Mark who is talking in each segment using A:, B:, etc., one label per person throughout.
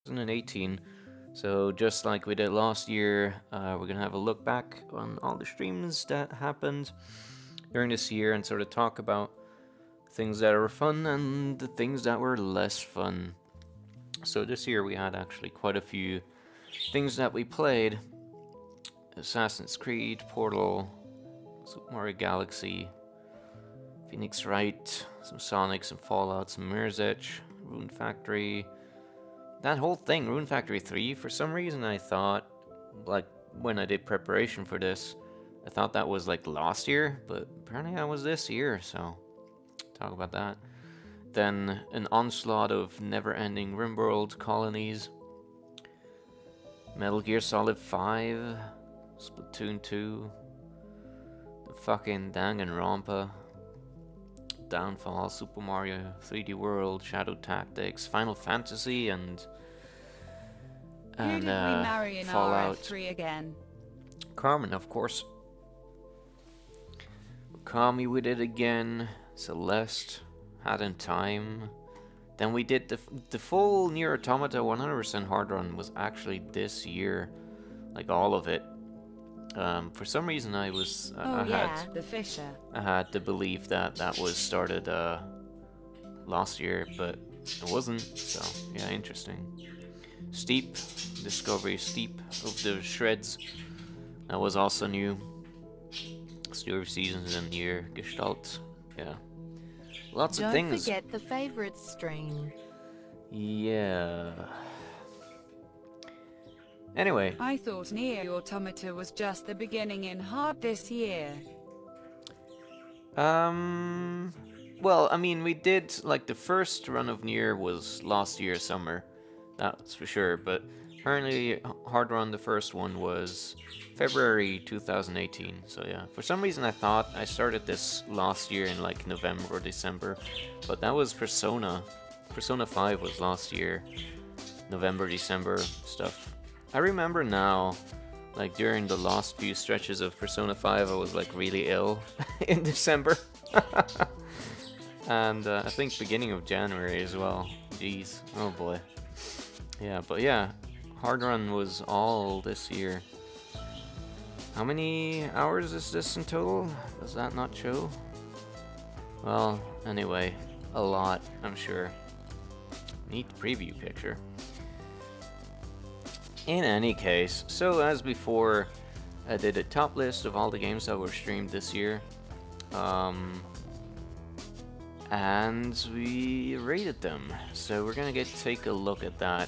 A: 2018. So just like we did last year, we're gonna have a look back on all the streams that happened during this year and sort of talk about things that were fun and the things that were less fun. So this year we had actually quite a few things that we played. Assassin's Creed, Portal, Super Mario Galaxy, Phoenix Wright, some Sonic, some Fallout, some Mirror's Edge, Rune Factory. That whole thing, Rune Factory 3, for some reason I thought, like, when I did preparation for this, I thought that was, like, last year, but apparently that was this year, so talk about that. Then an onslaught of never-ending RimWorld colonies. Metal Gear Solid 5, Splatoon 2, the fucking Danganronpa, Downfall, Super Mario 3D World, Shadow Tactics, Final Fantasy, and
B: Who did we marry in
A: Fallout.
B: RF3 again?
A: Carmen, of course. Kami we did again. Celeste, Hat in Time. Then we did the full Nier Automata 100% hard run was actually this year, like all of it. For some reason I was
B: The Fisher.
A: I had to believe that that was started last year, but it wasn't. So yeah, interesting. Steep, Discovery Steep of the Shreds. That was also new. Story Seasons and Year, Gestalt. Yeah. Lots of things.
B: Don't forget the favorite stream.
A: Yeah. Anyway.
B: I thought Nier Automata was just the beginning in hard this year.
A: Well, I mean, we did, like, the first run of Nier was last year summer. That's for sure, but apparently hard run, the first one was February 2018, so yeah. For some reason I thought I started this last year in like November or December, but that was Persona. Persona 5 was last year, November, December stuff. I remember now, like during the last few stretches of Persona 5 I was like really ill in December. And I think beginning of January as well. Jeez, oh boy. Yeah, but yeah, hard run was all this year. How many hours is this in total? Does that not show? Well, anyway, a lot, I'm sure. Neat preview picture. In any case, so as before, I did a top list of all the games that were streamed this year. And we rated them. So we're gonna take a look at that.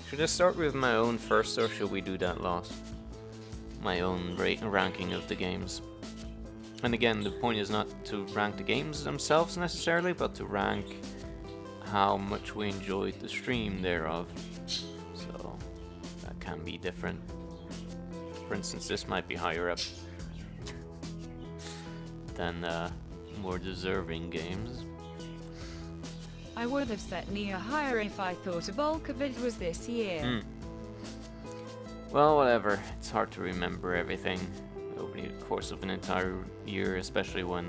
A: Should I start with my own first, or should we do that last? My own ranking of the games. And again, the point is not to rank the games themselves necessarily, but to rank how much we enjoyed the stream thereof. So that can be different. For instance, this might be higher up than more deserving games.
B: I would have set Nier higher if I thought a bulk of it was this year.
A: Well, whatever. It's hard to remember everything over the course of an entire year, especially when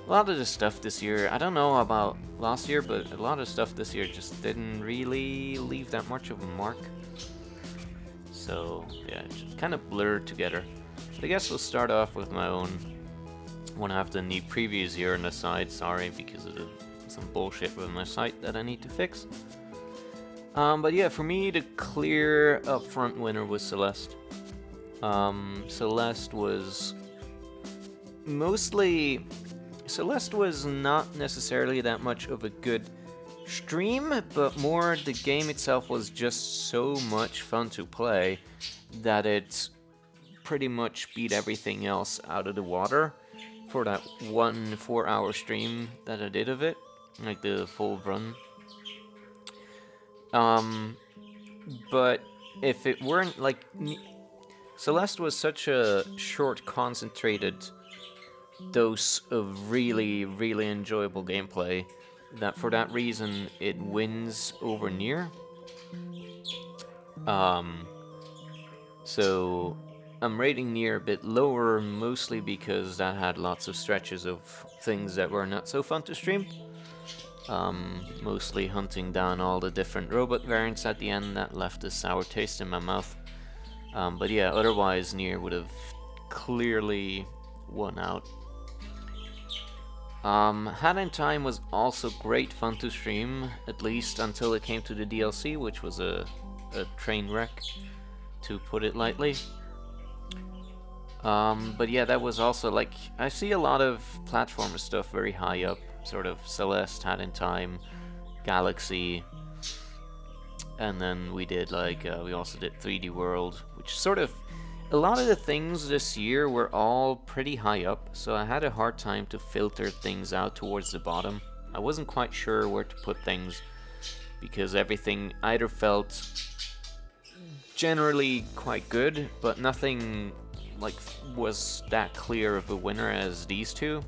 A: a lot of the stuff this year, I don't know about last year, but a lot of stuff this year just didn't really leave that much of a mark. So, yeah, it just kind of blurred together. But I guess we'll start off with my own. I want to have the neat previews here on the side, sorry, because of some bullshit with my site that I need to fix. But yeah, for me, the clear upfront winner was Celeste. Celeste was mostly... Celeste was not necessarily that much of a good stream, but more the game itself was just so much fun to play that it pretty much beat everything else out of the water for that 1 4-hour stream that I did of it, like the full run. But if it weren't like... Celeste was such a short, concentrated dose of really, really enjoyable gameplay that for that reason it wins over Nier. So I'm rating Nier a bit lower, mostly because that had lots of stretches of things that were not so fun to stream. Mostly hunting down all the different robot variants at the end. That left a sour taste in my mouth. But yeah, otherwise Nier would have clearly won out. Hat in Time was also great fun to stream, at least until it came to the DLC, which was a train wreck, to put it lightly. But yeah, that was also like, I see a lot of platformer stuff very high up, sort of Celeste, Hat in Time, Galaxy, and then we did like, we also did 3D World, which sort of, a lot of the things this year were all pretty high up, so I had a hard time to filter things out towards the bottom. I wasn't quite sure where to put things, because everything either felt generally quite good, but nothing like was that clear of a winner as these two,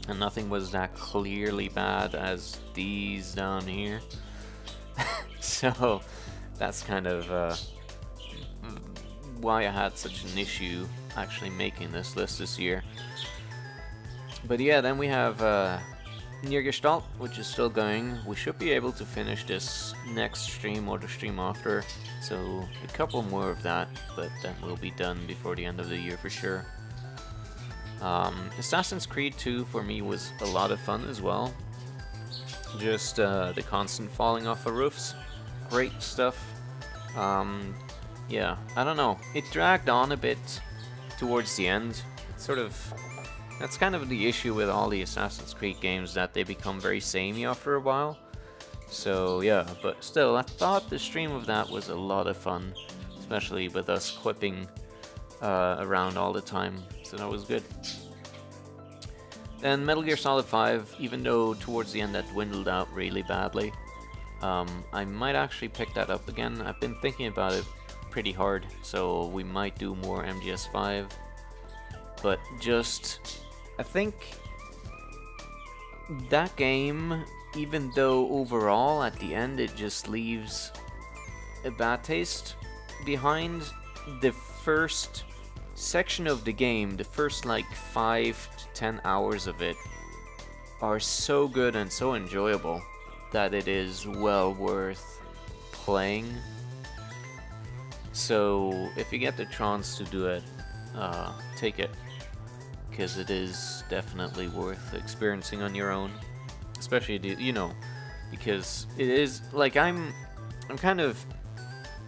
A: and nothing was that clearly bad as these down here. So that's kind of why I had such an issue actually making this list this year. But yeah, then we have Nier Gestalt, which is still going. We should be able to finish this next stream or the stream after, so a couple more of that, but then we'll be done before the end of the year for sure. Assassin's Creed 2 for me was a lot of fun as well. Just the constant falling off of roofs, great stuff. Yeah, I don't know, it dragged on a bit towards the end. Sort of, that's kind of the issue with all the Assassin's Creed games, that they become very samey after a while. So yeah, but still, I thought the stream of that was a lot of fun, especially with us quipping around all the time, so that was good. Then Metal Gear Solid 5, even though towards the end that dwindled out really badly, I might actually pick that up again. I've been thinking about it pretty hard, so we might do more MGS5. But just, I think that game, even though overall at the end it just leaves a bad taste behind, the first section of the game, the first like 5 to 10 hours of it, are so good and so enjoyable that it is well worth playing. So if you get the chance to do it, take it, because it is definitely worth experiencing on your own, especially, you know, because it is like, I'm kind of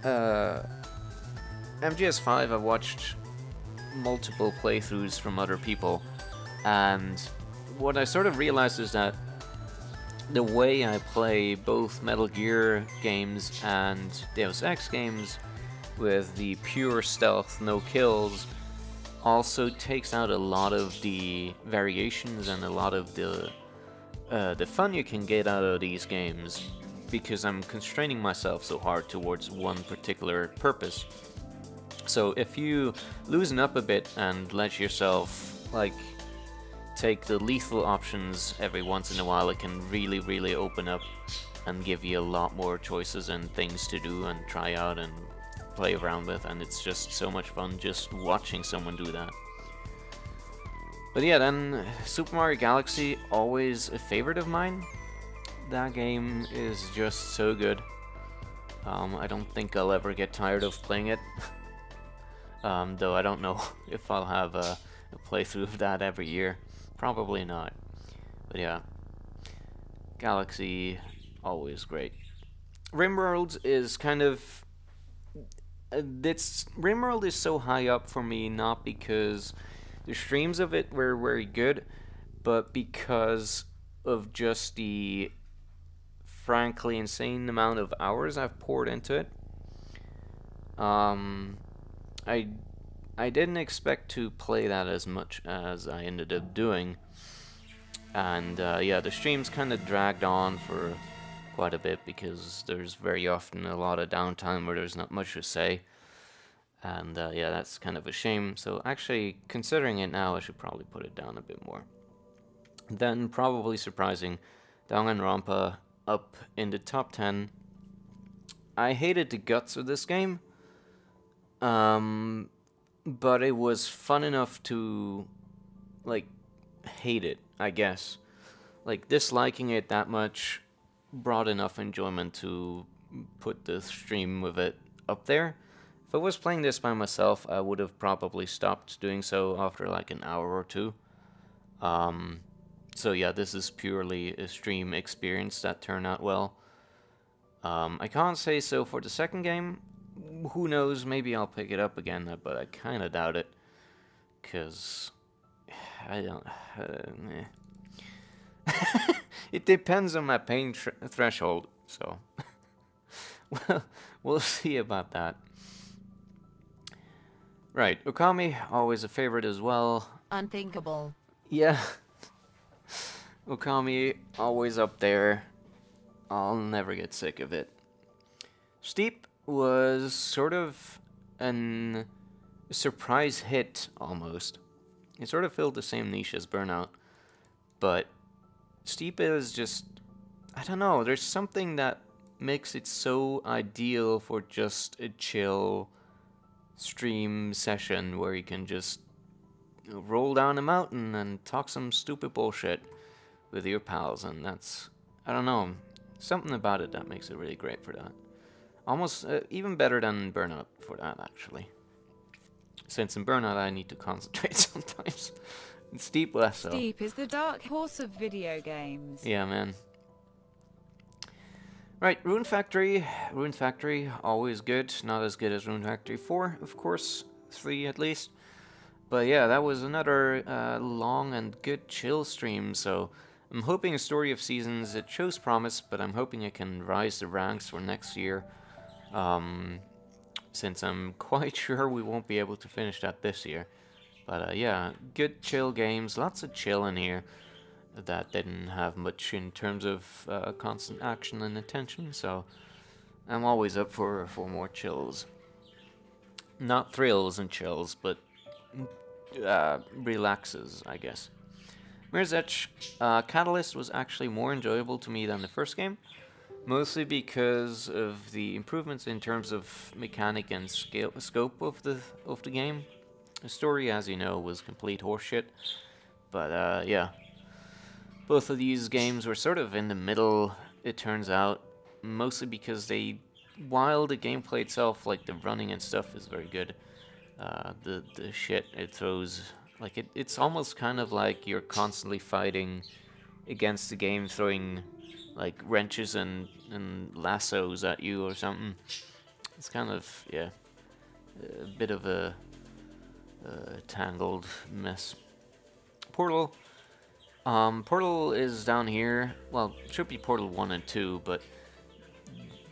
A: MGS5, I've watched multiple playthroughs from other people, and what I sort of realized is that the way I play both Metal Gear games and Deus Ex games, with the pure stealth, no kills, also takes out a lot of the variations and a lot of the fun you can get out of these games, because I'm constraining myself so hard towards one particular purpose. So if you loosen up a bit and let yourself like take the lethal options every once in a while, it can really, really open up and give you a lot more choices and things to do and try out and play around with, and it's just so much fun just watching someone do that. But yeah, then Super Mario Galaxy, always a favorite of mine. That game is just so good. I don't think I'll ever get tired of playing it. Though I don't know if I'll have a playthrough of that every year. Probably not. But yeah, Galaxy, always great. RimWorld is kind of... RimWorld is so high up for me, not because the streams of it were very good, but because of just the frankly insane amount of hours I've poured into it. I didn't expect to play that as much as I ended up doing, and yeah, the streams kind of dragged on for quite a bit because there's very often a lot of downtime where there's not much to say, and yeah, that's kind of a shame. So actually, considering it now, I should probably put it down a bit more. Then, probably surprising, Danganronpa up in the top 10. I hated the guts of this game, but it was fun enough to like hate it, I guess. like disliking it that much brought enough enjoyment to put the stream with it up there. If I was playing this by myself, I would have probably stopped doing so after like an hour or two. So yeah, this is purely a stream experience that turned out well. I can't say so for the second game. Who knows, maybe I'll pick it up again, but I kind of doubt it. Because I don't... It depends on my pain threshold, so... Well, we'll see about that. Right, Okami, always a favorite as well.
B: Unthinkable.
A: Yeah. Okami, always up there. I'll never get sick of it. Steep was sort of a surprise hit, almost. It sort of filled the same niche as Burnout. But Steep is just... I don't know, there's something that makes it so ideal for just a chill stream session where you can just roll down a mountain and talk some stupid bullshit with your pals, and that's, I don't know, something about it that makes it really great for that. Almost even better than Burnout for that, actually. Since in Burnout I need to concentrate sometimes. And Steep less so.
B: Steep is the dark horse of video games.
A: Yeah, man. Right, Rune Factory. Rune Factory, always good. Not as good as Rune Factory 4, of course. 3 at least. But yeah, that was another long and good chill stream, so I'm hoping a Story of Seasons, it shows promise, but I'm hoping it can rise the ranks for next year. Since I'm quite sure we won't be able to finish that this year. But yeah, good chill games, lots of chill in here. That didn't have much in terms of constant action and attention, so I'm always up for more chills. Not thrills and chills, but relaxes, I guess. Mirror's Edge Catalyst was actually more enjoyable to me than the first game, mostly because of the improvements in terms of mechanic and scope of the game. The story, as you know, was complete horseshit, but yeah. Both of these games were sort of in the middle, it turns out, mostly because while the gameplay itself, like the running and stuff, is very good, the shit it throws, like it's almost kind of like you're constantly fighting against the game, throwing like wrenches and lassos at you or something. It's kind of, yeah, a bit of a tangled mess. Portal. Portal is down here. Well, it should be Portal 1 and 2, but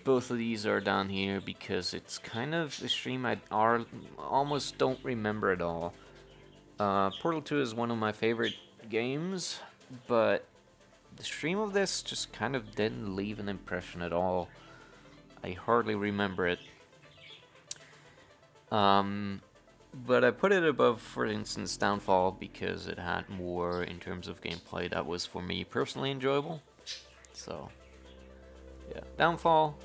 A: both of these are down here because it's kind of a stream I almost don't remember at all. Portal 2 is one of my favorite games, but the stream of this just kind of didn't leave an impression at all. I hardly remember it. But I put it above, for instance, Downfall because it had more in terms of gameplay that was, for me, personally enjoyable. So, yeah. Downfall.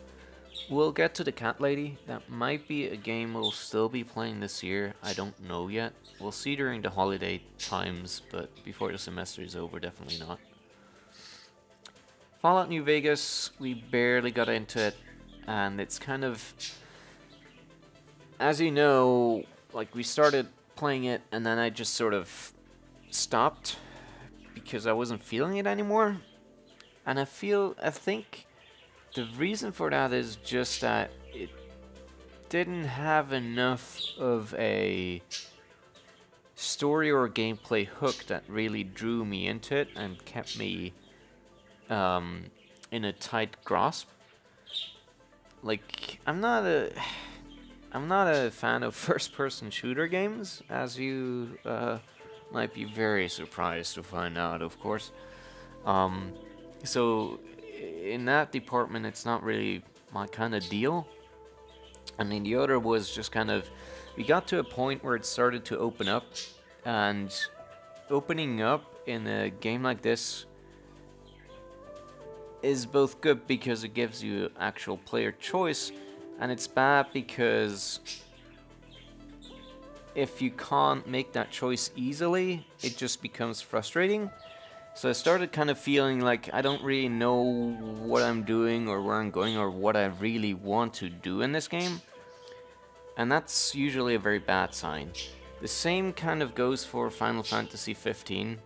A: We'll get to the Cat Lady. That might be a game we'll still be playing this year. I don't know yet. We'll see during the holiday times, but before the semester is over, definitely not. Fallout New Vegas, we barely got into it, and it's kind of... As you know... Like, we started playing it, and then I just sort of stopped because I wasn't feeling it anymore. And I think the reason for that is just that it didn't have enough of a story or gameplay hook that really drew me into it and kept me in a tight grasp. Like, I'm not a fan of first-person shooter games, as you might be very surprised to find out, of course. So, in that department, it's not really my kind of deal. And then the other was just kind of... We got to a point where it started to open up, and opening up in a game like this is both good because it gives you actual player choice, and it's bad because if you can't make that choice easily, it just becomes frustrating. So I started kind of feeling like I don't really know what I'm doing or where I'm going or what I really want to do in this game. And that's usually a very bad sign. The same kind of goes for Final Fantasy 15.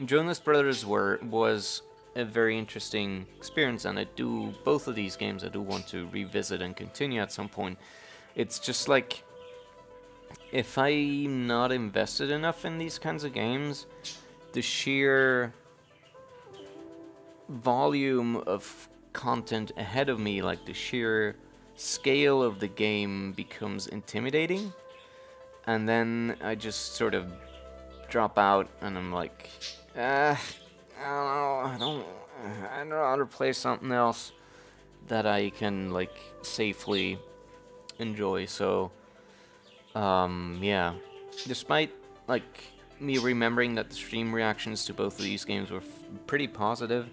A: Jonas Brothers was a very interesting experience, and both of these games I do want to revisit and continue at some point. It's just like, if I'm not invested enough in these kinds of games, the sheer volume of content ahead of me, like the sheer scale of the game, becomes intimidating, and then I just sort of drop out and I'm like, I don't know, I'd rather play something else that I can like safely enjoy. So yeah, despite like me remembering that the stream reactions to both of these games were pretty positive,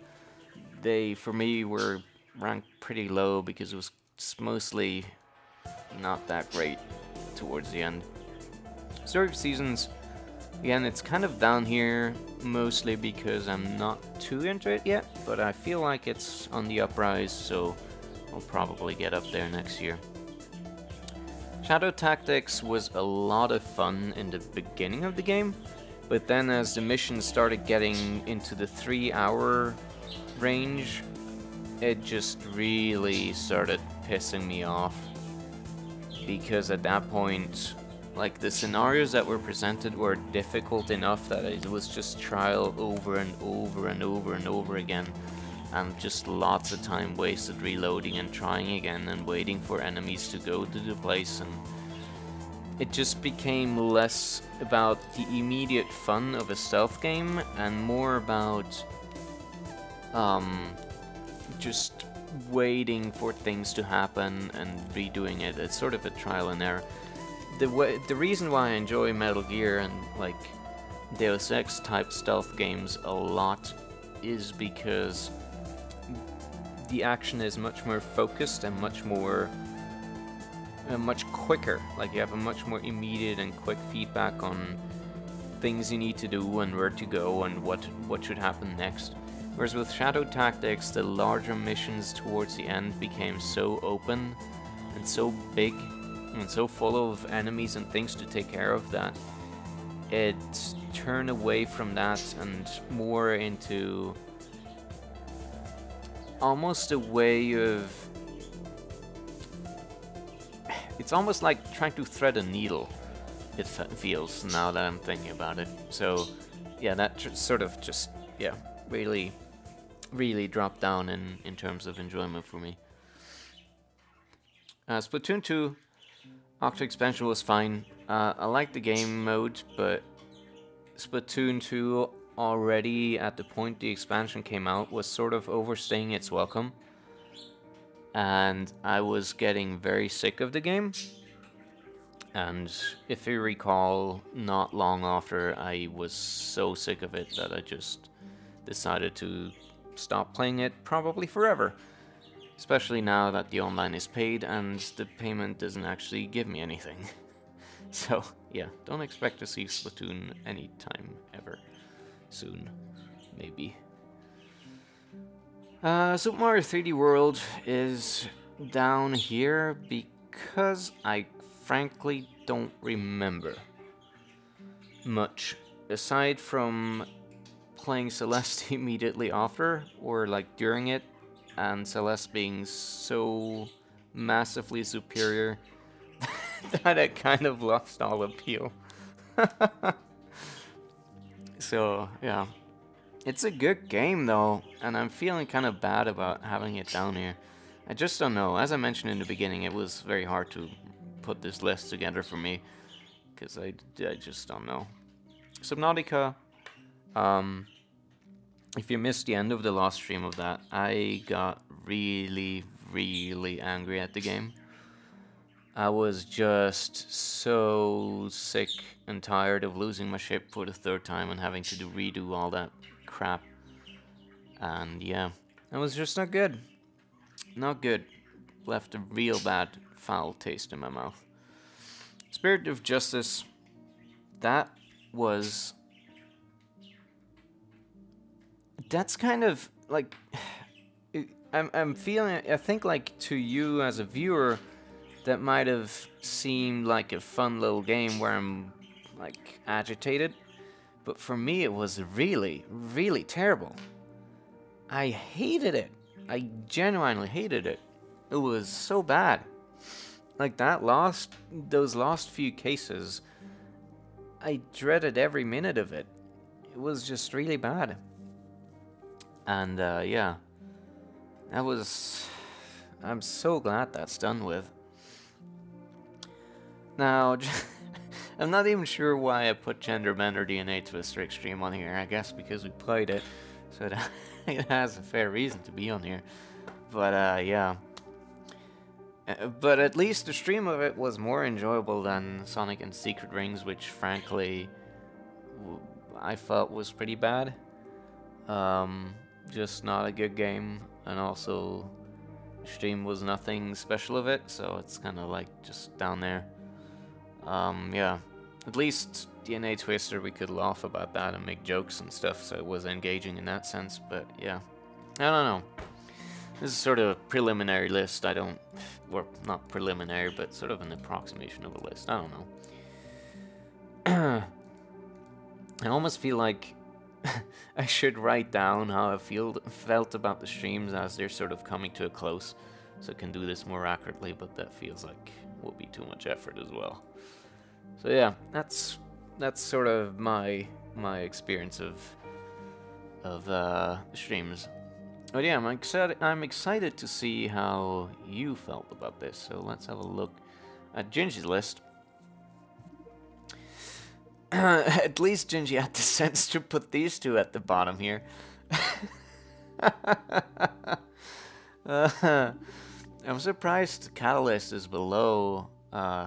A: they for me were ranked pretty low because it was mostly not that great towards the end. Story of Seasons, again, it's kind of down here mostly because I'm not too into it yet, but I feel like it's on the uprise, so I'll probably get up there next year. Shadow Tactics was a lot of fun in the beginning of the game, but then as the missions started getting into the 3-hour range, it just really started pissing me off, because at that point, like, the scenarios that were presented were difficult enough that it was just trial over and over and over and over again, and just lots of time wasted reloading and trying again and waiting for enemies to go to the place, and it just became less about the immediate fun of a stealth game and more about just waiting for things to happen and redoing it. It's sort of a trial and error. The reason why I enjoy Metal Gear and like Deus Ex type stealth games a lot is because the action is much more focused and much quicker. Like, you have a much more immediate and quick feedback on things you need to do and where to go and what should happen next. Whereas with Shadow Tactics, the larger missions towards the end became so open and so big and so full of enemies and things to take care of that it turned away from that and more into almost a way of... It's almost like trying to thread a needle, it feels, now that I'm thinking about it. So yeah, that sort of just, yeah, really dropped down in terms of enjoyment for me. Splatoon 2 Octo expansion was fine. I liked the game mode, but Splatoon 2 already at the point the expansion came out was sort of overstaying its welcome, and I was getting very sick of the game. And if you recall, not long after, I was so sick of it that I just decided to stop playing it, probably forever. Especially now that the online is paid and the payment doesn't actually give me anything. So yeah, don't expect to see Splatoon anytime ever soon, maybe. Super Mario 3D World is down here because I frankly don't remember much aside from playing Celeste immediately after, or like during it, and Celeste being so massively superior that it kind of lost all appeal. So yeah, it's a good game though, and I'm feeling kind of bad about having it down here. I just don't know. As I mentioned in the beginning, it was very hard to put this list together for me, because I just don't know. Subnautica, if you missed the end of the last stream of that, I got really angry at the game. I was just so sick and tired of losing my ship for the 3rd time and having to redo all that crap. And yeah, it was just not good. Not good. Left a real bad, foul taste in my mouth. Spirit of Justice, that was that's kind of like I'm feeling. I think like to you as a viewer, that might have seemed like a fun little game where I'm like agitated, but for me it was really, really terrible. I hated it. I genuinely hated it. It was so bad. Like those last few cases, I dreaded every minute of it. It was just really bad. And yeah, that was. I'm so glad that's done with. Now, I'm not even sure why I put Genderbender DNA Twister Extreme on here. I guess because we played it, so it has a fair reason to be on here. But yeah. But at least the stream of it was more enjoyable than Sonic and Secret Rings, which frankly I felt was pretty bad. Just not a good game, and also the stream was nothing special of it, so it's kind of like just down there. Yeah, at least DNA Twister, we could laugh about that and make jokes and stuff, so it was engaging in that sense, but yeah. I don't know. This is sort of a preliminary list. I don't, or not preliminary, but sort of an approximation of a list. I don't know. I almost feel like I should write down how I felt about the streams as they're sort of coming to a close, so I can do this more accurately, but that feels like will be too much effort as well. So yeah, that's sort of my experience of streams. But yeah, I'm excited to see how you felt about this. So let's have a look at Gingy's list. At least Gingy had the sense to put these two at the bottom here. I'm surprised Catalyst is below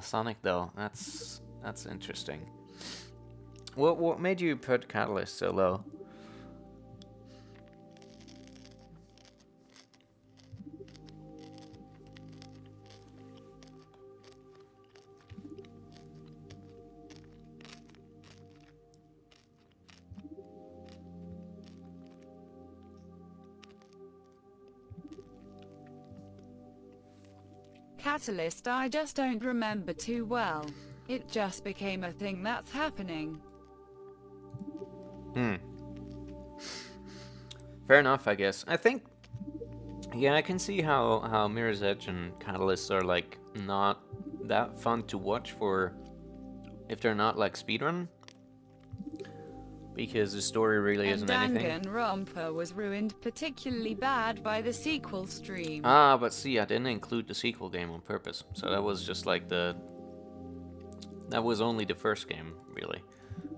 A: Sonic though. That's interesting. What made you put Catalyst so low?
B: Catalyst, I just don't remember too well. It just became a thing that's happening.
A: Fair enough, I guess. I think, yeah, I can see how Mirror's Edge and Catalyst are like not that fun to watch for if they're not like speedrun, because the story really isn't anything.
B: Danganronpa was ruined particularly bad by the sequel stream.
A: Ah, but see, I didn't include the sequel game on purpose, so that was just like that was only the first game, really.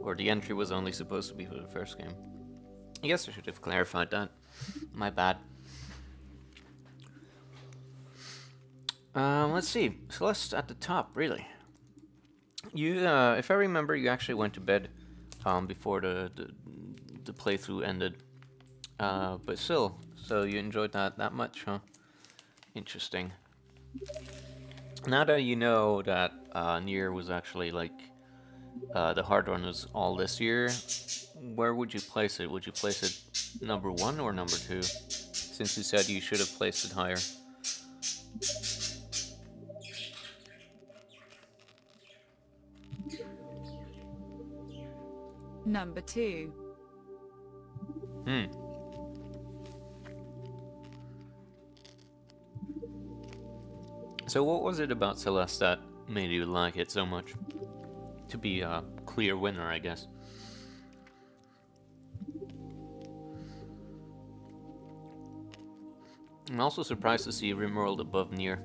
A: Or the entry was only supposed to be for the first game. I guess I should have clarified that. My bad. Let's see. Celeste at the top, really. You, if I remember, you actually went to bed before the playthrough ended. But still, so you enjoyed that much, huh? Interesting. Now that you know that Nier was actually like the hard run was all this year, where would you place it? Would you place it number 1 or number 2? Since you said you should have placed it higher.
B: Number 2.
A: So what was it about Celeste that made you like it so much? To be a clear winner, I guess. I'm also surprised to see RimWorld above Nier.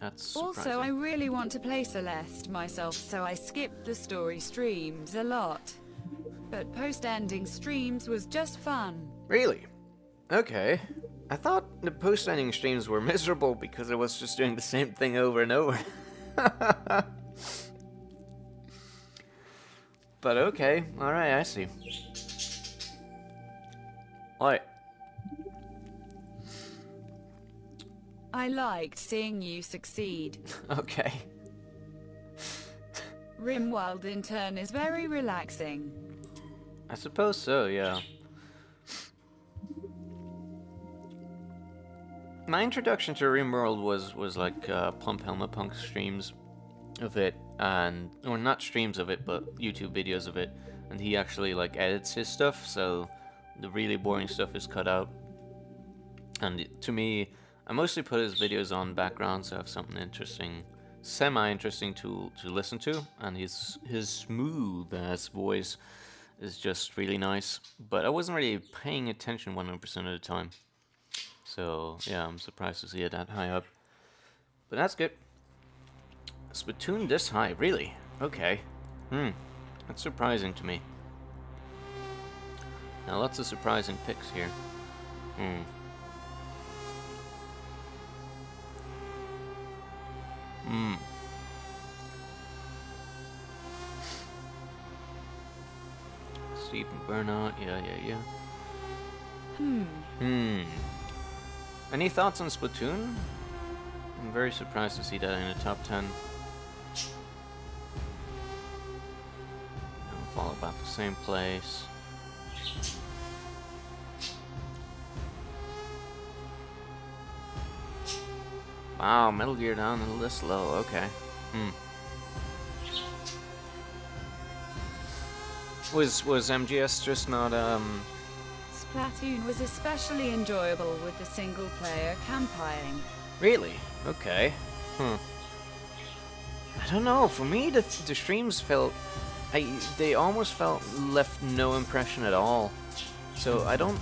A: That's surprising.
B: Also, I really want to play Celeste myself, so I skipped the story streams a lot. But post-ending streams was just fun.
A: Really? Okay. I thought the post-ending streams were miserable because I was just doing the same thing over and over. But okay, alright, I see. Alright.
B: I liked seeing you succeed.
A: Okay.
B: RimWorld in turn is very relaxing.
A: I suppose so, yeah. my introduction to RimWorld was like Pump Helmet Punk streams of it, and or not streams of it, but YouTube videos of it, and he actually like edits his stuff, so the really boring stuff is cut out. And to me, I mostly put his videos on background, so I have something interesting, semi-interesting to listen to, and his smooth ass voice is just really nice. But I wasn't really paying attention 100% of the time. So, yeah, I'm surprised to see it that high up. But that's good. Splatoon this high, really? Okay. That's surprising to me. Now, lots of surprising picks here. Steep and Burnout, yeah. Any thoughts on Splatoon? I'm very surprised to see that in the top 10. Fall about the same place. Wow, Metal Gear down a little this low, okay. Was MGS just not
B: Splatoon was especially enjoyable with the single-player campaign.
A: Really? Okay. I don't know. For me, the streams felt, they almost felt left no impression at all. So I don't.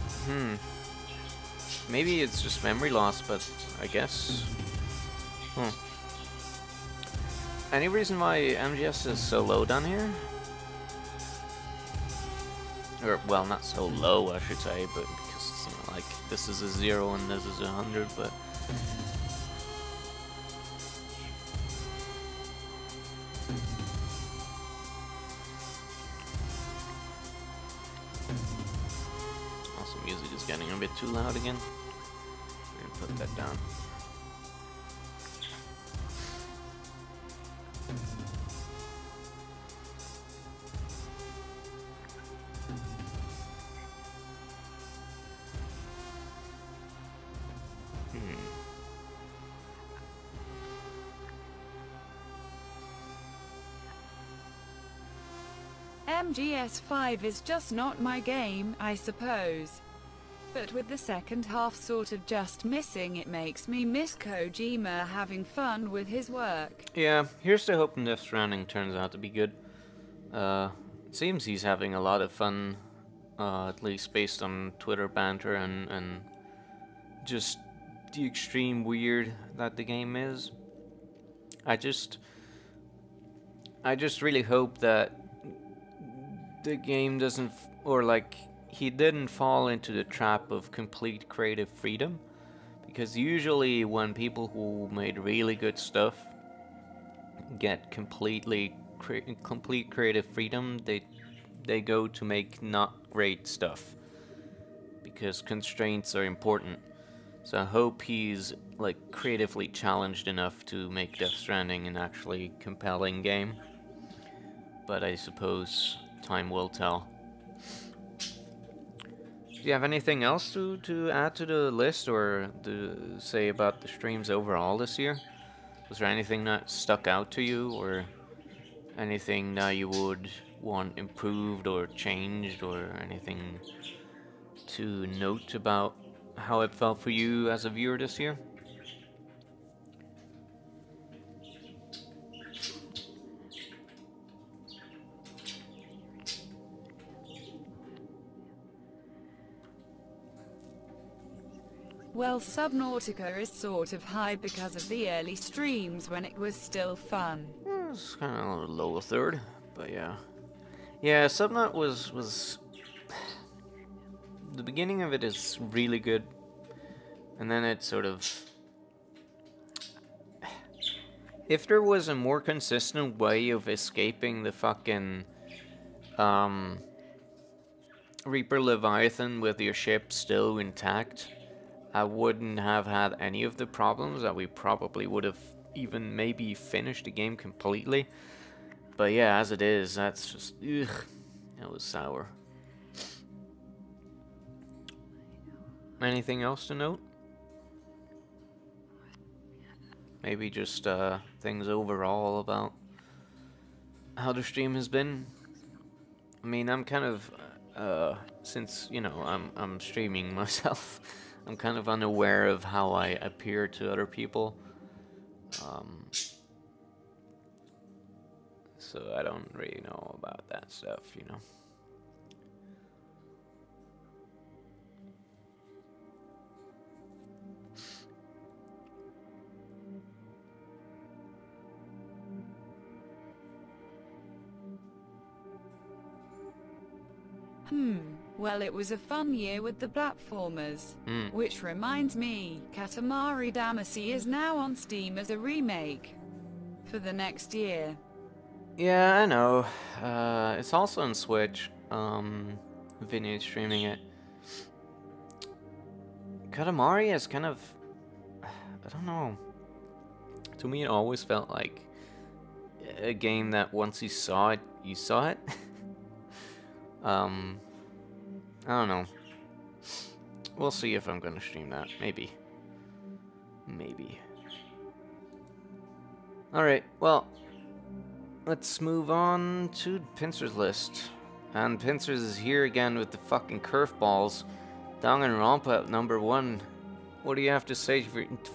A: Maybe it's just memory loss, but I guess. Any reason why MGS is so low down here? Or, well, not so low, I should say, but because it's not like this is a 0 and this is a 100, but... Also, music is getting a bit too loud again. I'm gonna put that down.
B: MGS5 is just not my game, I suppose. But with the second half sort of just missing, it makes me miss Kojima having fun with his work.
A: Yeah, here's to hoping Death Stranding turns out to be good. It seems he's having a lot of fun, at least based on Twitter banter and just the extreme weird that the game is. I just really hope that the game doesn't, or like, he didn't fall into the trap of complete creative freedom, because usually when people who made really good stuff get complete creative freedom, they go to make not great stuff, because constraints are important. So I hope he's like creatively challenged enough to make Death Stranding an actually compelling game, but I suppose time will tell. Do you have anything else to add to the list, or to say about the streams overall this year? Was there anything that stuck out to you, or anything that you would want improved or changed, or anything to note about how it felt for you as a viewer this year?
B: Well, Subnautica is sort of high because of the early streams when it was still fun.
A: It's kind of a lower third, but yeah. Yeah, Subnautica was... The beginning of it is really good, and then it sort of... If there was a more consistent way of escaping the fucking... Reaper Leviathan with your ship still intact, I wouldn't have had any of the problems that we probably would have even maybe finished the game completely. But yeah, as it is, that's just, ugh, that was sour. Anything else to note? maybe just things overall about how the stream has been. I mean, I'm kind of since you know I'm streaming myself, I'm kind of unaware of how I appear to other people. So I don't really know about that stuff, you know.
B: Well, it was a fun year with the platformers.
A: Mm.
B: Which reminds me, Katamari Damacy is now on Steam as a remake for the next year.
A: Yeah, I know. It's also on Switch. Vinny is streaming it. Katamari is kind of, I don't know. To me, it always felt like a game that once you saw it, you saw it. I don't know. We'll see if I'm gonna stream that. Maybe. Maybe. Alright, well, let's move on to Pincers' list. And Pincers is here again with the fucking curveballs. Danganronpa at number 1. What do you have to say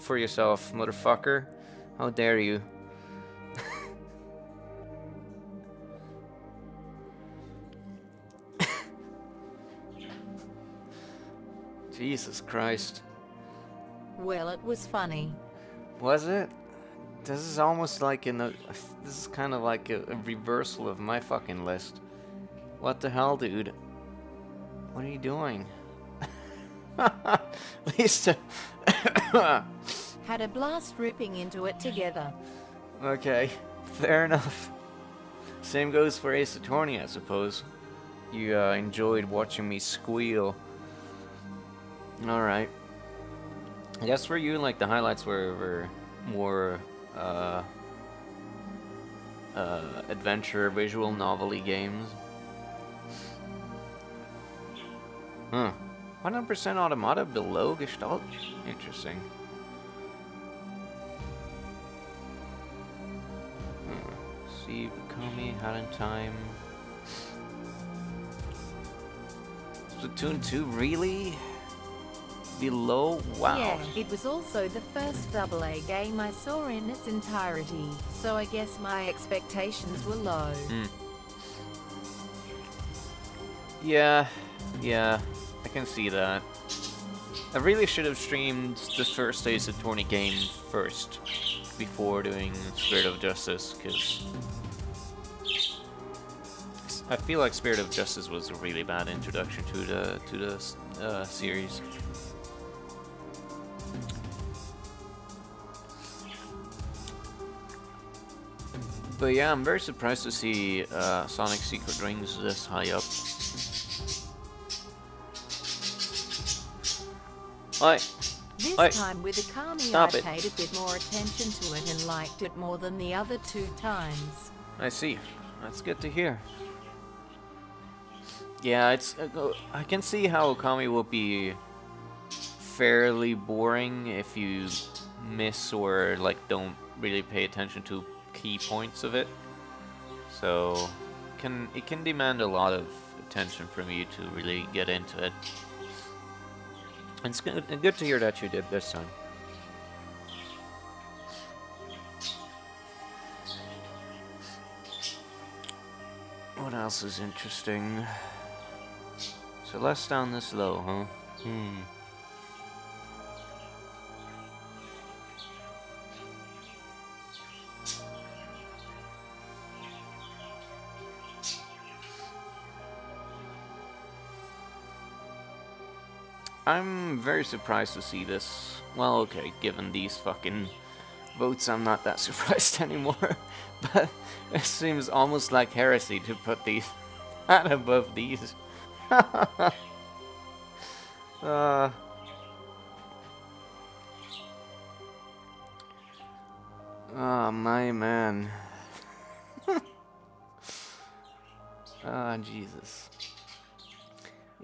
A: for yourself, motherfucker? How dare you? Jesus Christ.
C: Well, it was funny.
A: Was it? This is almost like this is kind of like a reversal of my fucking list. What the hell, dude? What are you doing? Lisa.
C: Had a blast ripping into it together.
A: Okay, fair enough. Same goes for Ace Attorney, I suppose. You enjoyed watching me squeal. Alright. I guess for you, like, the highlights were more adventure, visual novelty games. Huh. 100% Automata below Gestalt? Interesting. See, Komi, Had in Time. Splatoon 2, really? Below? Wow.
C: Yeah, it was also the first AA game I saw in its entirety, so I guess my expectations were low.
A: Yeah, I can see that. I really should have streamed the first Ace Attorney game first, before doing Spirit of Justice, because I feel like Spirit of Justice was a really bad introduction to the series. But yeah, I'm very surprised to see Sonic Secret Rings this high up. Oi!
C: This
A: Oi.
C: time with Akami
A: Stop
C: I
A: it.
C: paid a bit more attention to it and liked it more than the other 2 times.
A: I see. That's good to hear. Yeah, it's. I can see how Okami will be fairly boring if you miss or like don't really pay attention to key points of it. So, it can demand a lot of attention from you to really get into it. And it's good to hear that you did this time. What else is interesting? So less down this low, huh? I'm very surprised to see this. Well, okay, given these fucking votes, I'm not that surprised anymore. But it seems almost like heresy to put these at above these. Oh, my man. Ah, Jesus.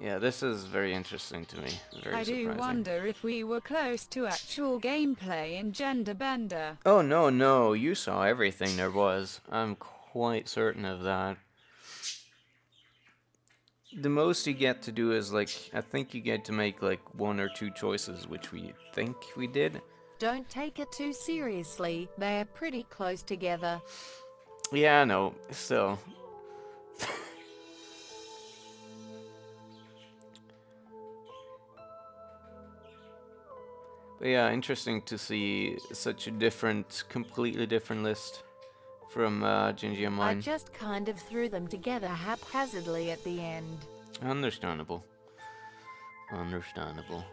A: Yeah, this is very interesting to me. Very
B: I do
A: surprising.
B: wonder if we were close to actual gameplay in Gender Bender.
A: Oh, no, you saw everything there was. I'm quite certain of that. The most you get to do is, like, I think you get to make, like, 1 or 2 choices, which we think we did.
C: Don't take it too seriously, they are pretty close together.
A: Yeah, no, still. But yeah, interesting to see such a different, completely different list from Gingy and
C: I
A: mine.
C: just kind of threw them together haphazardly at the end.
A: Understandable. Understandable.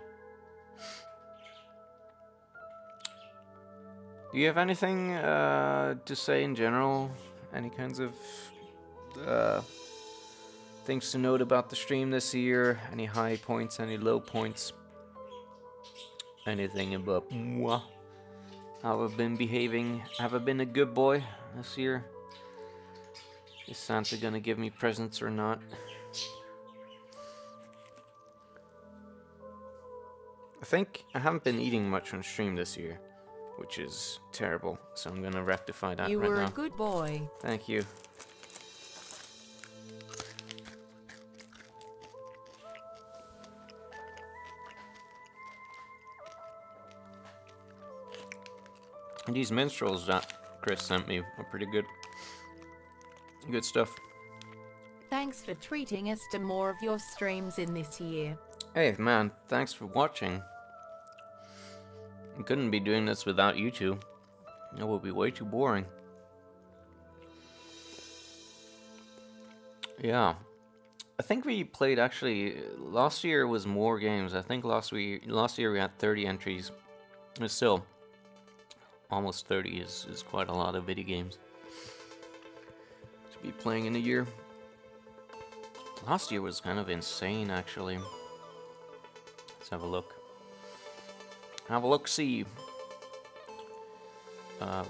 A: Do you have anything to say in general? Any kinds of things to note about the stream this year? Any high points, any low points? Anything about moi? How I've been behaving? Have I been a good boy this year? Is Santa gonna give me presents or not? I think I haven't been eating much on stream this year, which is terrible, so I'm gonna rectify that
C: You
A: right
C: were
A: now.
C: a good boy.
A: Thank you. And these minstrels that Chris sent me are pretty good. Good stuff.
C: Thanks for treating us to more of your streams in this year.
A: Hey man, thanks for watching. I couldn't be doing this without you two. It would be way too boring. Yeah. I think we played actually last year was more games. I think last year we had 30 entries. But still, almost 30 is quite a lot of video games to be playing in a year. Last year was kind of insane actually. Let's have a look. Have a look-see.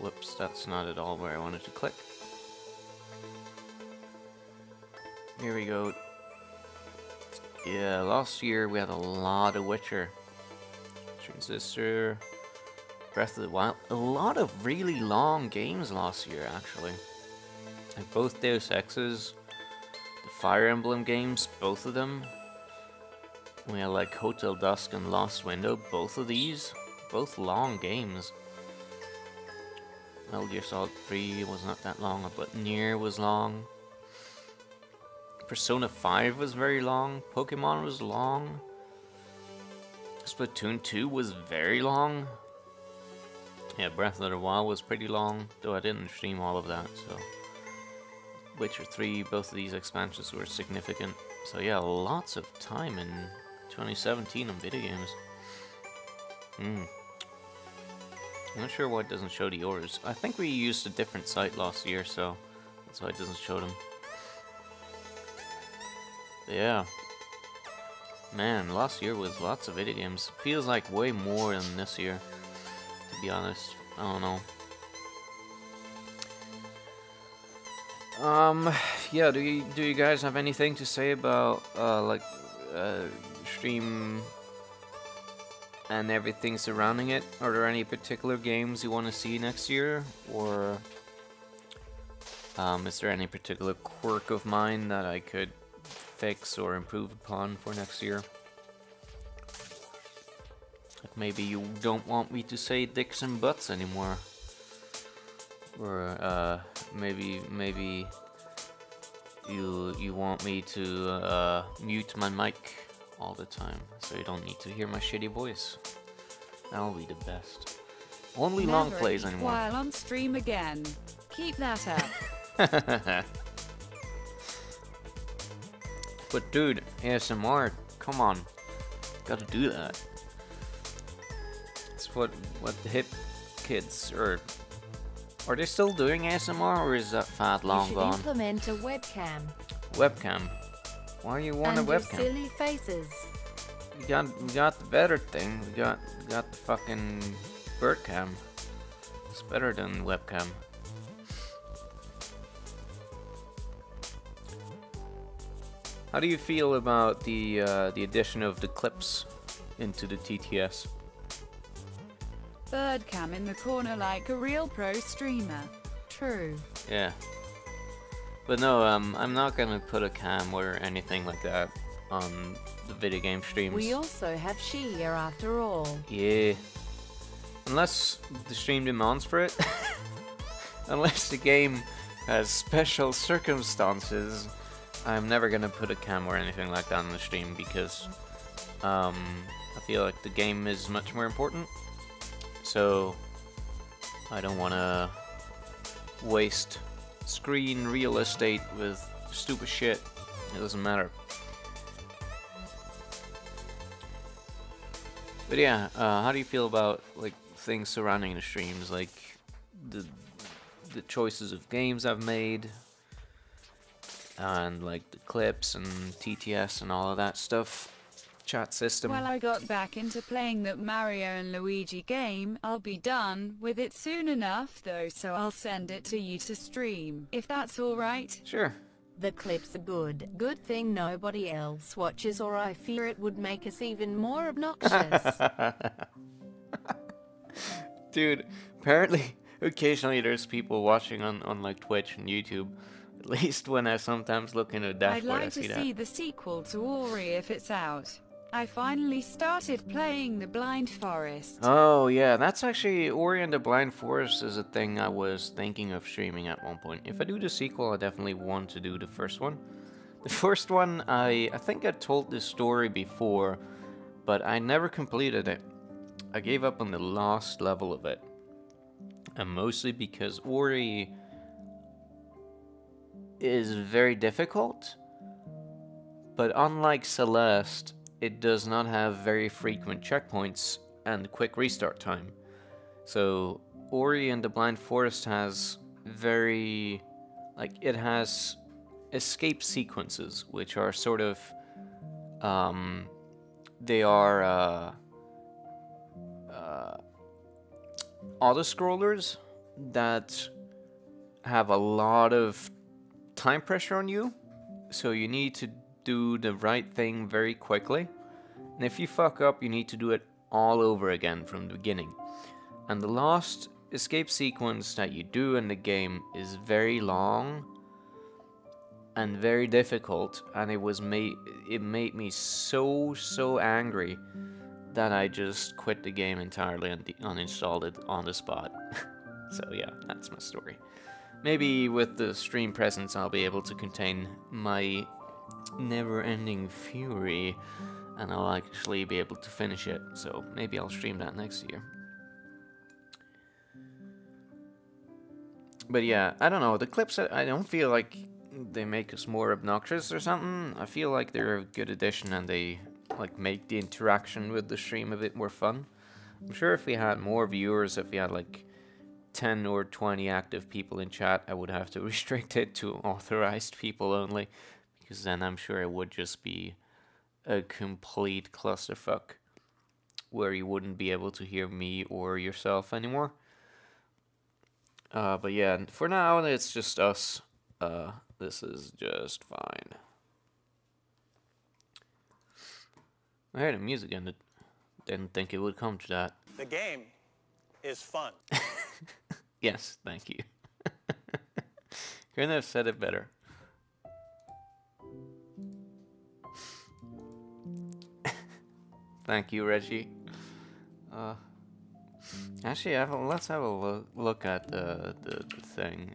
A: Whoops, that's not at all where I wanted to click. Here we go. Yeah, last year we had a lot of Witcher. Transistor, Breath of the Wild. A lot of really long games last year, actually. Like both Deus Exes, the Fire Emblem games, both of them. We had like Hotel Dusk and Lost Window, both of these. Both long games. Metal Gear Solid 3 was not that long, but Nier was long. Persona 5 was very long. Pokemon was long. Splatoon 2 was very long. Yeah, Breath of the Wild was pretty long, though I didn't stream all of that, so. Witcher 3, both of these expansions were significant. So yeah, lots of time in 2017 on video games. I'm not sure why it doesn't show the orders. I think we used a different site last year, so that's why it doesn't show them. But yeah. Man, last year was lots of video games. Feels like way more than this year, to be honest. I don't know. Yeah, do you guys have anything to say about stream and everything surrounding it? Are there any particular games you want to see next year, or is there any particular quirk of mine that I could fix or improve upon for next year? Like maybe you don't want me to say dicks and butts anymore, or maybe you want me to mute my mic all the time, so you don't need to hear my shitty voice. That'll be the best. Only long plays anymore.
B: While on stream again. Keep that up.
A: But dude, ASMR, come on, gotta do that. It's what the hip kids are they still doing ASMR, or is that fad long gone?
C: You should implement a webcam.
A: Webcam. Why you want a webcam?
C: Silly faces.
A: We got the better thing. We got the fucking bird cam. It's better than webcam. How do you feel about the addition of the clips into the TTS?
B: Bird cam in the corner like a real pro streamer. True.
A: Yeah. But no, I'm not gonna put a cam or anything like that on the video game streams.
C: We also have Shia after all.
A: Yeah. Unless the stream demands for it. Unless the game has special circumstances, I'm never gonna put a cam or anything like that on the stream because I feel like the game is much more important. So I don't wanna waste screen real estate with stupid shit. It doesn't matter. But yeah, how do you feel about like things surrounding the streams, like the choices of games I've made, and like the clips and TTS and all of that stuff, chat system?
B: Well, I got back into playing that Mario and Luigi game. I'll be done with it soon enough though, so I'll send it to you to stream, if that's alright.
A: Sure.
C: The clips are good. Good thing nobody else watches, or I fear it would make us even more obnoxious.
A: Dude, apparently occasionally there's people watching on like Twitch and YouTube. At least when I sometimes look in the
B: I'd
A: dashboard, I
B: like to
A: see
B: see
A: that.
B: the sequel to Ori if it's out. I finally started playing The Blind Forest.
A: Oh yeah, that's actually Ori and the Blind Forest is a thing I was thinking of streaming at one point. If I do the sequel, I definitely want to do the first one. The first one, I think I told this story before, but I never completed it. I gave up on the last level of it. And mostly because Ori is very difficult, but unlike Celeste, it does not have very frequent checkpoints and quick restart time. So Ori and the Blind Forest has very, like, it has escape sequences, which are sort of, they are auto-scrollers that have a lot of time pressure on you, so you need to do the right thing very quickly, and if you fuck up, you need to do it all over again from the beginning. And the last escape sequence that you do in the game is very long and very difficult, and it made me so angry that I just quit the game entirely and uninstalled it on the spot. So yeah, that's my story. Maybe with the stream presence I'll be able to contain my never-ending fury, and I'll actually be able to finish it, so maybe I'll stream that next year. But yeah, I don't know, the clips, I don't feel like they make us more obnoxious or something. I feel like they're a good addition and they like make the interaction with the stream a bit more fun. I'm sure if we had more viewers, if we had like 10 or 20 active people in chat, I would have to restrict it to authorized people only, because then I'm sure it would just be a complete clusterfuck where you wouldn't be able to hear me or yourself anymore. But yeah, for now it's just us. This is just fine. I heard the music ended. Didn't think it would come to that.
D: The game is fun.
A: Yes, thank you. Couldn't have said it better. Thank you, Reggie. Actually, let's have a look at the thing.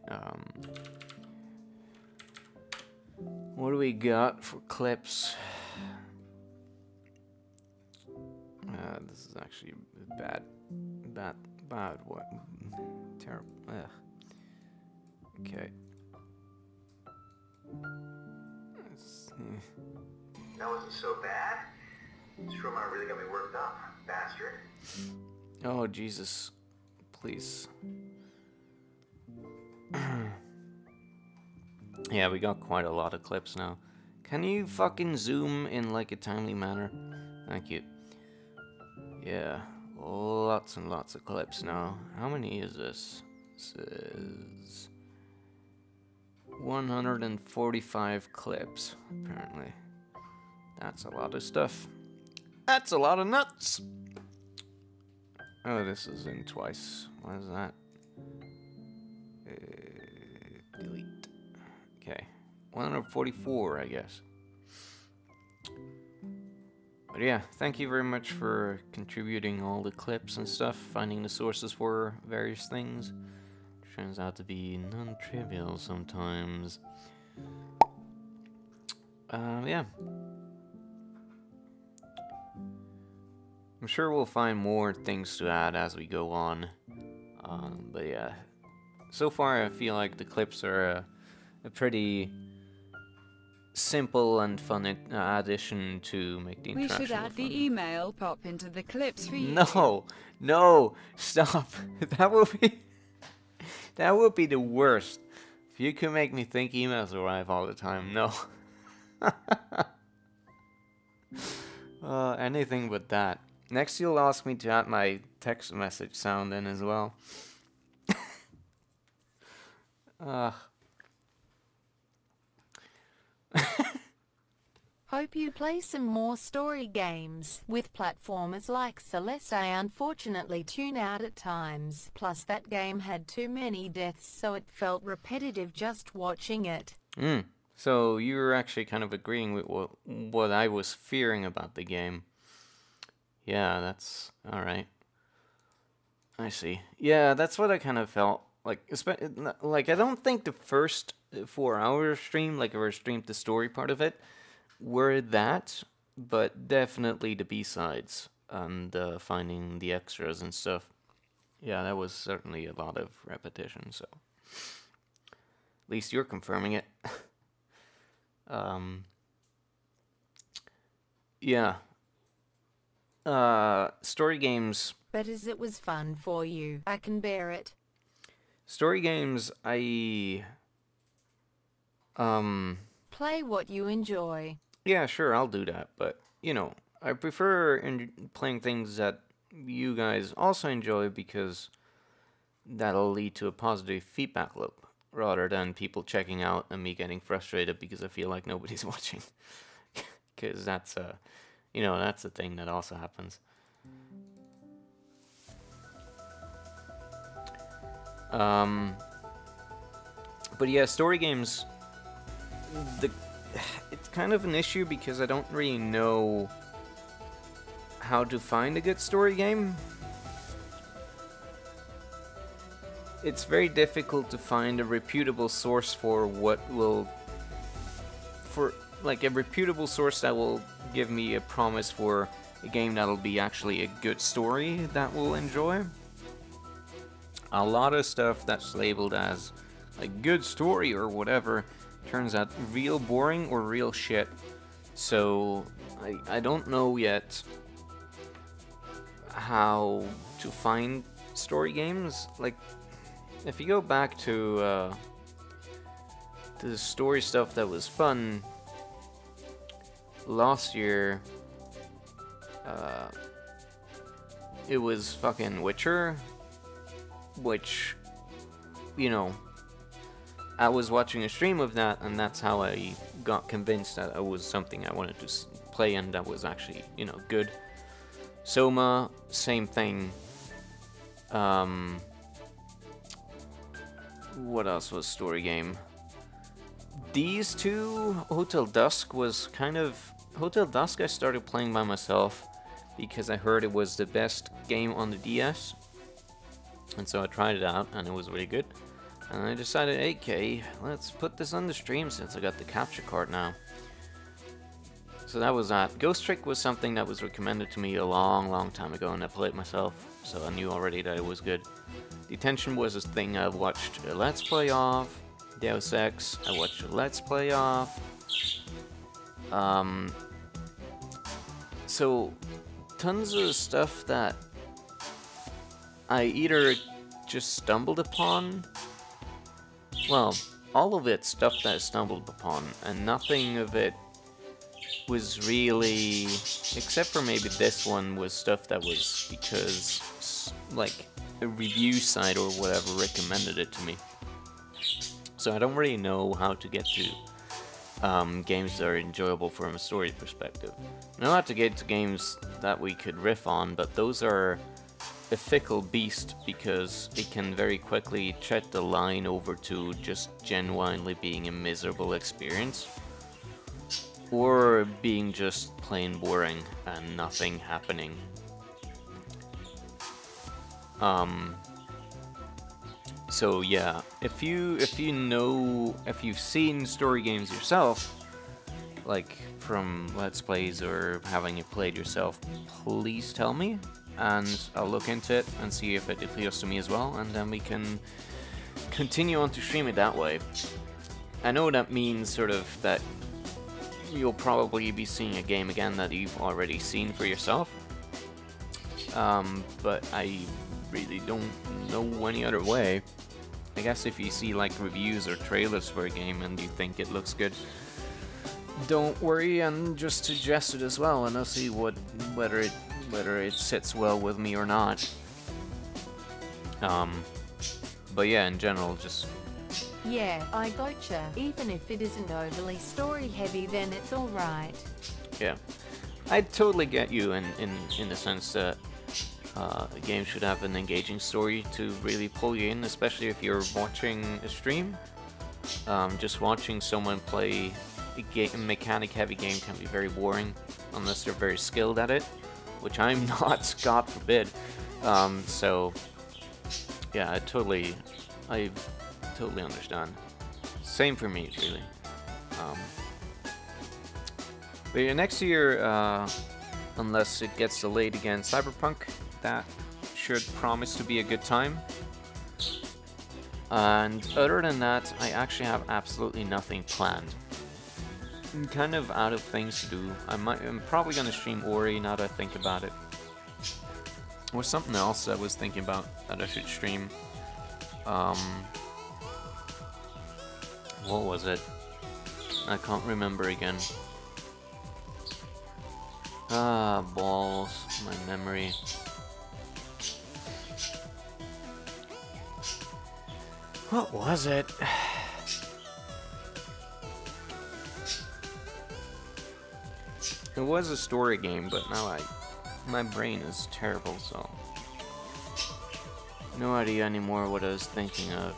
A: What do we got for clips? This is actually bad. What? Terrible. Ugh. Okay.
E: That wasn't so bad. Stromar really got me worked up, bastard.
A: Oh, Jesus. Please. Yeah, we got quite a lot of clips now. Can you fucking zoom in like a timely manner? Thank you. Yeah, lots and lots of clips now. How many is this? This is 145 clips, apparently. That's a lot of stuff. That's a lot of nuts! Oh, this is in twice. What is that? Delete. Okay. 144, I guess. But yeah, thank you very much for contributing all the clips and stuff, finding the sources for various things. Turns out to be non-trivial sometimes. Yeah. I'm sure we'll find more things to add as we go on. But yeah, so far I feel like the clips are a pretty simple and fun addition to make the
B: We
A: interaction
B: should add
A: fun.
B: the email pop into the clips for you.
A: No, stop. That would be the worst. If you could make me think emails arrive all the time, no. Anything but that. Next you'll ask me to add my text message sound in as well.
C: Hope you play some more story games. With platformers like Celeste, I unfortunately tune out at times. Plus that game had too many deaths, so it felt repetitive just watching it.
A: So you were actually kind of agreeing with what I was fearing about the game. Yeah, that's alright. I see. Yeah, that's what I kind of felt. Like I don't think the first 4 hour stream, like I streamed the story part of it, were that, but definitely the B-sides and finding the extras and stuff. Yeah, that was certainly a lot of repetition, so at least you're confirming it. Yeah. Story games.
C: But as it was fun for you, I can bear it.
A: Story games, I
C: Play what you enjoy.
A: yeah, sure, I'll do that, but, you know, I prefer playing things that you guys also enjoy because that'll lead to a positive feedback loop, rather than people checking out and me getting frustrated because I feel like nobody's watching. Because that's you know, that's a thing that also happens. But yeah, story games, it's kind of an issue because I don't really know how to find a good story game. It's very difficult to find a reputable source for like a reputable source that will give me a promise for a game that'll be actually a good story that we'll enjoy. A lot of stuff that's labeled as a good story or whatever turns out real boring or real shit. So I don't know yet how to find story games. Like, if you go back to the story stuff that was fun last year, it was fucking Witcher, which, you know, I was watching a stream of that, and that's how I got convinced that it was something I wanted to play, and that was actually, you know, good. Soma, same thing. What else was story game? These two, Hotel Dusk was kind of... Hotel Dusk I started playing by myself because I heard it was the best game on the DS. And so I tried it out, and it was really good. And I decided, okay, let's put this on the stream since I got the capture card now. So that was that. Ghost Trick was something that was recommended to me a long time ago, and I played it myself, so I knew already that it was good. Detention was a thing I watched a Let's Play of. Deus Ex, I watched a Let's Play of. So, tons of stuff that I either just stumbled upon. Well, all of it stuff that I stumbled upon, and nothing of it was really, except for maybe this one, was stuff that was because, like, a review site or whatever recommended it to me. So I don't really know how to get to games that are enjoyable from a story perspective. I know how to get to games that we could riff on, but those are a fickle beast because it can very quickly tread the line over to just genuinely being a miserable experience, or being just plain boring and nothing happening. So yeah, if you've seen story games yourself, like from Let's Plays or having it played yourself, please tell me, and I'll look into it and see if it appeals to me as well, and then we can continue on to stream it that way. I know that means sort of that you'll probably be seeing a game again that you've already seen for yourself, but I really don't know any other way. I guess if you see like reviews or trailers for a game and you think it looks good, don't worry and just suggest it as well, and I'll see whether it sits well with me or not. But yeah, in general, just
C: Yeah, I gotcha. Even if it isn't overly story heavy, then it's alright.
A: yeah, I totally get you in the sense that a game should have an engaging story to really pull you in, especially if you're watching a stream. Just watching someone play a mechanic-heavy game can be very boring unless they're very skilled at it, which I'm not, God forbid. So yeah, I totally understand. Same for me, really. But yeah, next year, unless it gets delayed again, Cyberpunk, that should promise to be a good time. And other than that, I actually have absolutely nothing planned. I'm kind of out of things to do. I'm probably gonna stream Ori now that I think about it. Or something else I was thinking about that I should stream. What was it? I can't remember again. Ah, balls, my memory. What was it? It was a story game, but now my brain is terrible, so no idea anymore what I was thinking of.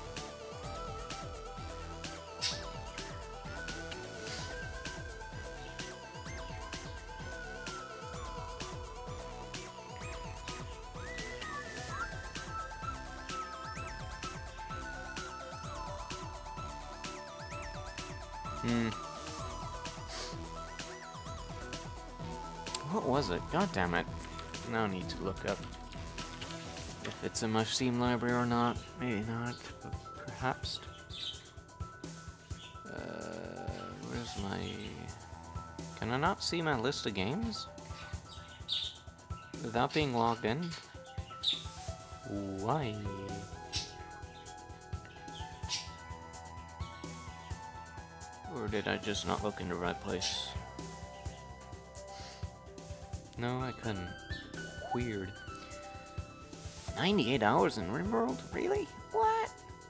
A: What was it? God damn it. Now I need to look up if it's in my Steam library or not. Maybe not, but perhaps. Where's my... Can I not see my list of games? Without being logged in? Why? Or did I just not look in the right place? No, I couldn't. Weird. 98 hours in RimWorld? Really? What?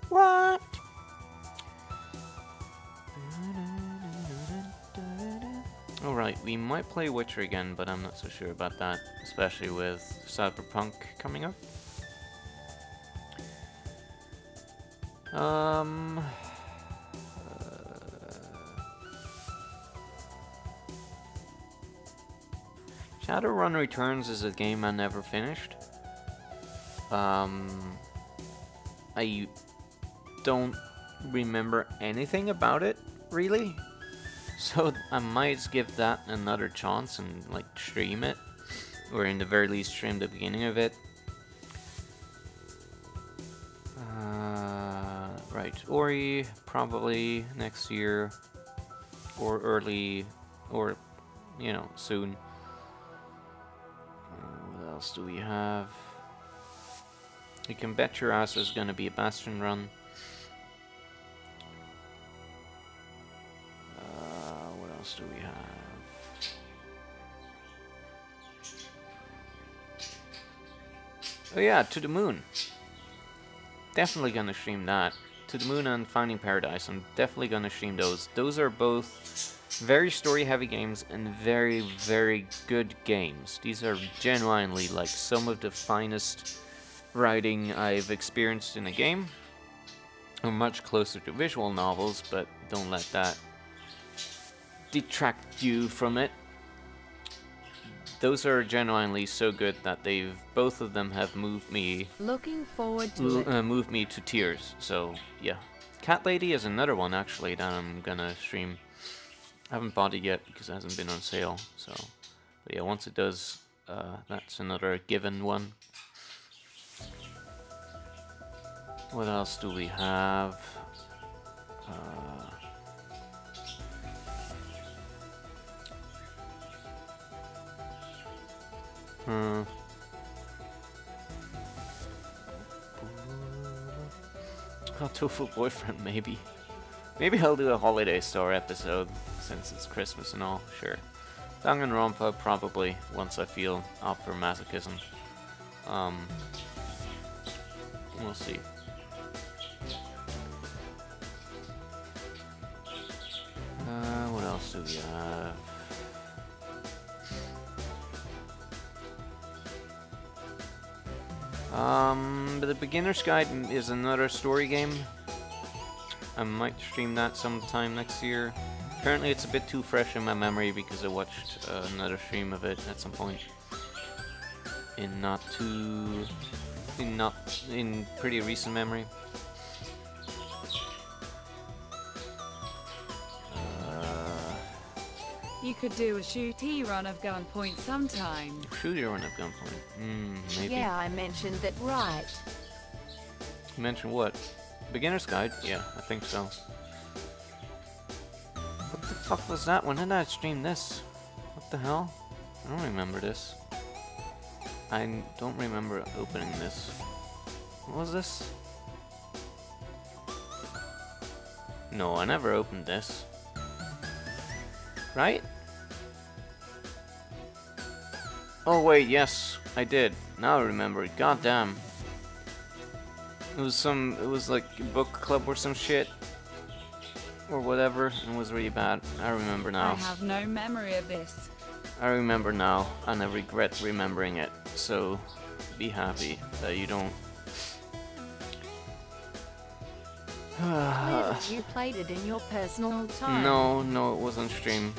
A: What? Alright, we might play Witcher again, but I'm not so sure about that, especially with Cyberpunk coming up. Shadowrun Returns is a game I never finished. I don't remember anything about it, really. So I might give that another chance and like stream it. Or in the very least stream the beginning of it. Right, Ori probably next year. Or early, or you know, soon. What else do we have? You can bet your ass there's gonna be a Bastion run. What else do we have? Oh yeah, To the Moon. Definitely gonna stream that. to the Moon and Finding Paradise. I'm definitely gonna stream those. Those are both very story-heavy games and very, very good games. These are genuinely like some of the finest writing I've experienced in a game. Are much closer to visual novels, but don't let that detract you from it. Those are genuinely so good that both of them have moved me.
C: Looking forward to it.
A: Moved me to tears. So yeah, Cat Lady is another one actually that I'm gonna stream. I haven't bought it yet because it hasn't been on sale. So, but yeah, once it does, that's another given one. What else do we have? Oh, Tofu Boyfriend, maybe. Maybe I'll do a Holiday Store episode, since it's Christmas and all, sure. Danganronpa, probably, once I feel up for masochism. We'll see. What else do we have? But the Beginner's Guide is another story game. I might stream that sometime next year. Currently it's a bit too fresh in my memory because I watched another stream of it at some point. In pretty recent memory.
B: You could do a shooty run of Gunpoint sometime.
A: Shooty run of Gunpoint. Maybe.
C: Yeah, I mentioned that right.
A: You mentioned what? Beginner's Guide? Yeah, I think so. What the fuck was that? When did I stream this? What the hell? I don't remember this. I don't remember opening this. What was this? No, I never opened this. Right? Oh wait, yes, I did. Now I remember it. God damn. It was like a book club or some shit. Or whatever, and it was really bad. I remember now.
B: I have no memory of this.
A: I remember now, and I regret remembering it. So, be happy that you don't.
C: Clearly you played it in your personal time.
A: No, it wasn't stream.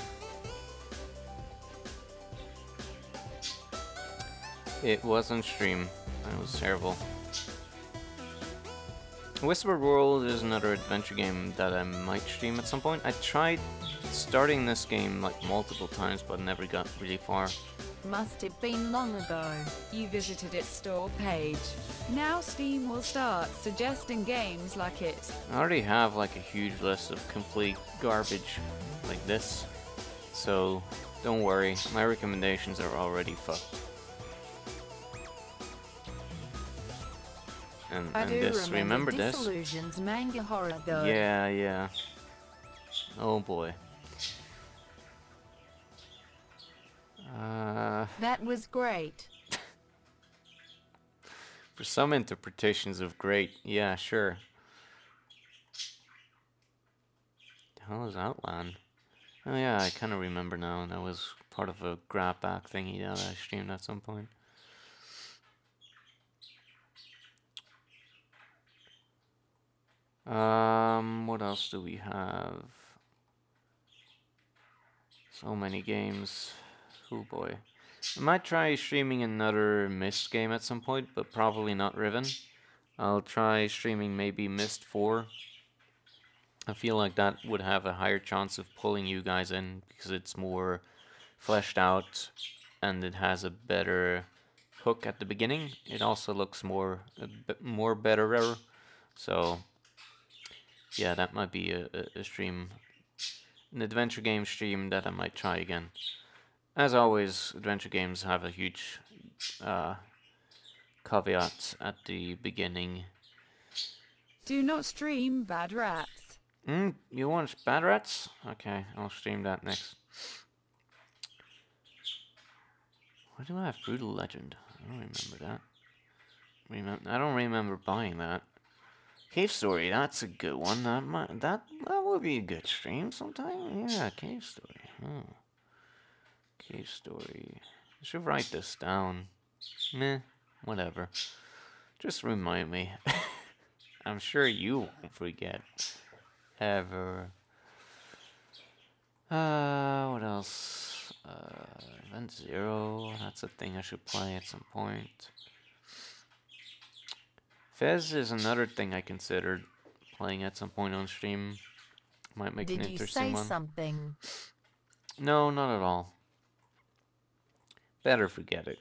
A: It wasn't stream. It was terrible. Whisper World is another adventure game that I might stream at some point. I tried starting this game like multiple times, but never got really far.
C: Must have been long ago.
B: You visited its store page. Now Steam will start suggesting games like it.
A: I already have like a huge list of complete garbage like this, so don't worry, my recommendations are already fucked. And this, remember this?
C: Disillusion's manga horror though.
A: Yeah. Oh boy.
C: That was great.
A: For some interpretations of great, yeah, sure. The hell is Outland? Oh yeah, I kind of remember now. That was part of a grab back thingy that I streamed at some point. What else do we have? So many games. Oh boy. I might try streaming another Myst game at some point, but probably not Riven. I'll try streaming maybe Myst 4. I feel like that would have a higher chance of pulling you guys in because it's more fleshed out and it has a better hook at the beginning. It also looks a bit more better. So yeah, that might be a stream, an adventure game stream that I might try again. As always, adventure games have a huge caveat at the beginning.
B: Do not stream Bad Rats.
A: You want Bad Rats? Okay, I'll stream that next. Why do I have Brutal Legend? I don't remember that. I don't remember buying that. Cave Story, that's a good one. That would be a good stream sometime. Yeah, Cave Story. Oh. Cave Story. I should write this down. Meh, whatever. Just remind me. I'm sure you won't forget. Ever. What else? Event Zero. That's a thing I should play at some point. Fez is another thing I considered playing at some point on stream. Might make an
C: Did you
A: interesting
C: say
A: one.
C: something?
A: No, not at all. Better forget it.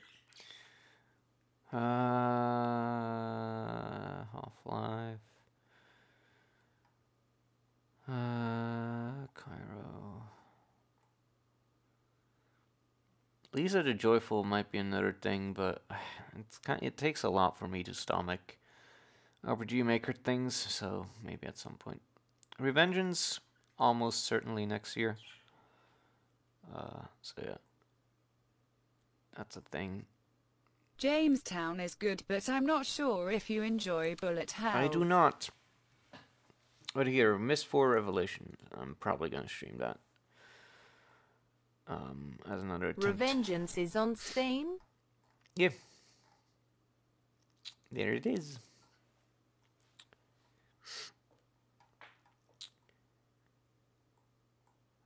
A: Half-Life. Cairo. Lisa the Joyful might be another thing, but it takes a lot for me to stomach RPG Maker things, so maybe at some point. Revengeance, almost certainly next year. So yeah, that's a thing.
B: Jamestown is good, but I'm not sure if you enjoy bullet hell.
A: I do not. But here, Miss 4 Revelation. I'm probably gonna stream that. As another attempt.
C: Revengeance is on Steam?
A: Yeah. There it is.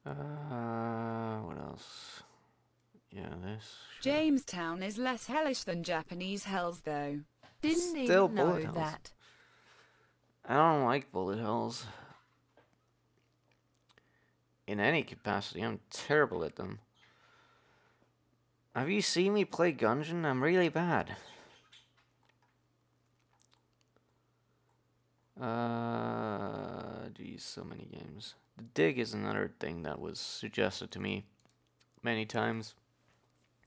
A: What else? Yeah, this.
B: Jamestown is less hellish than Japanese hells, though.
C: Didn't
A: Still
C: even know
A: bullet hells.
C: that.
A: I don't like bullet hells. In any capacity, I'm terrible at them. Have you seen me play Gungeon? I'm really bad. Geez, so many games. The Dig is another thing that was suggested to me many times,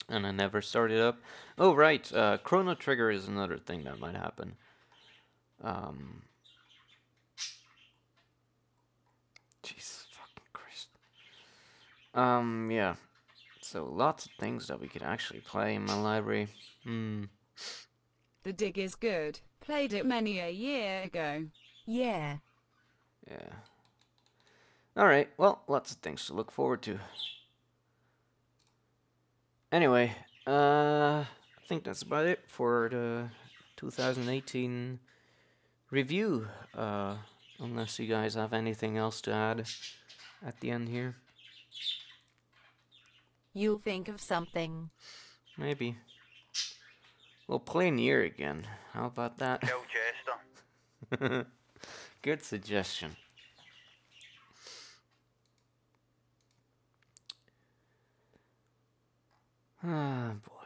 A: and I never started up. Oh, right, Chrono Trigger is another thing that might happen. Jesus fucking Christ. Yeah. So lots of things that we could actually play in my library.
B: The Dig is good. Played it many a year ago.
C: Yeah.
A: Yeah. Alright, well, lots of things to look forward to. Anyway, I think that's about it for the 2018 review. Unless you guys have anything else to add at the end here.
C: You'll think of something.
A: Maybe. We'll play Nier again. How about that?
E: Go, Jester.
A: Good suggestion. Ah, boy.